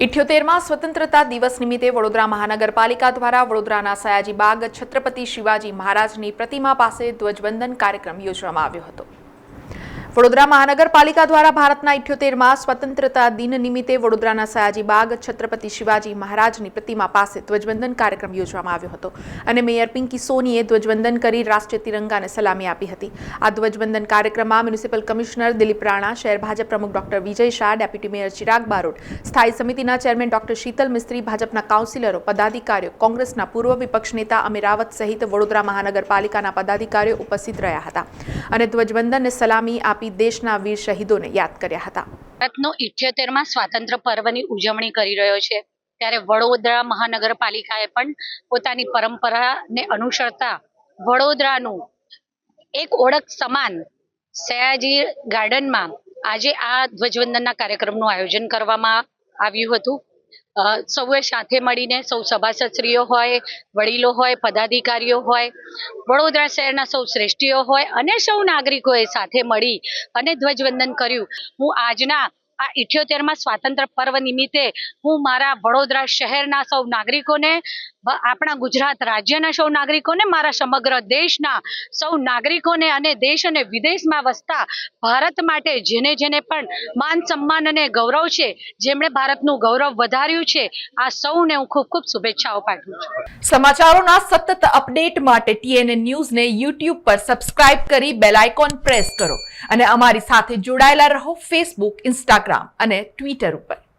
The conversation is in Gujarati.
78મા સ્વતંત્રતા દિવસ નિમિત્તે વડોદરા મહાનગરપાલિકા દ્વારા વડોદરાના સયાજી બાગ છત્રપતિ શિવાજી મહારાજની પ્રતિમા પાસે ધ્વજવંદન કાર્યક્રમ યોજવામાં આવ્યો હતો। વડોદરા મહાનગરપાલિકા દ્વારા ભારતના 78મા સ્વતંત્રતા દિન નિમિત્તે વડોદરાના સયાજી બાગ છત્રપતિ શિવાજી મહારાજની પ્રતિમા પાસે ધ્વજવંદન કાર્યક્રમ યોજવામાં આવ્યો હતો અને મેયર પિંકી સોનીએ ધ્વજવંદન કરી રાષ્ટ્રીય તિરંગાને સલામી આપી હતી। આ ધ્વજવંદન કાર્યક્રમમાં મ્યુનિસિપલ કમિશનર દિલીપ રાણા, શહેર ભાજપ પ્રમુખ doctor Vijay Shah, deputy mayor Chirag Barot, સ્થાયી સમિતિના ચેરમેન ડોક્ટર શીતલ મિસ્ત્રી, ભાજપના કાઉન્સિલરો, પદાધિકારીઓ, કોંગ્રેસના પૂર્વ વિપક્ષ નેતા અમીર રાવત સહિત વડોદરા મહાનગરપાલિકાના પદાધિકારીઓ ઉપસ્થિત રહ્યા હતા અને ધ્વજવંદનને સલામી આપી દેશના વીર શહીદોને યાદ કર્યા હતા। ભારતનો 78મા સ્વાતંત્ર્ય પર્વની ઉજવણી કરી રહ્યો છે ત્યારે વડોદરા મહાનગરપાલિકાએ પણ પોતાની પરંપરાને અનુસરતા વડોદરાનું એક ઓળખ સમાન સયાજી ગાર્ડનમાં આજે આ ધ્વજવંદનના કાર્યક્રમનું આયોજન કરવામાં આવ્યું હતું। સૌએ સાથે મળીને સૌ સભાસદશ્રીઓ હોય, વડીલો હોય, પદાધિકારીઓ હોય, વડોદરા શહેરના સૌ શ્રેષ્ઠીઓ હોય અને સૌ નાગરિકોએ સાથે મળી અને ધ્વજવંદન કર્યું। હું આજના આ 78મા સ્વાતંત્ર્ય પર્વ નિમિત્તે હું મારા વડોદરા શહેરના સૌ નાગરિકોને, આપણા ગુજરાત રાજ્યના સૌ નાગરિકોને, મારા સમગ્ર દેશના સૌ નાગરિકોને અને દેશ અને વિદેશમાં વસતા ભારત માટે જેને જેને પણ માન સન્માન અને ગૌરવ છે, જેમણે ભારતનું ગૌરવ વધાર્યું છે, આ સૌને હું ખૂબ ખૂબ શુભેચ્છાઓ પાઠવું છું। સમાચારોના સતત અપડેટ માટે TNN ન્યૂઝને YouTube પર સબસ્ક્રાઇબ કરી બેલ આઇકોન પ્રેસ કરો અને અમારી સાથે જોડાયેલા રહો Facebook, Instagram અને Twitter ઉપર।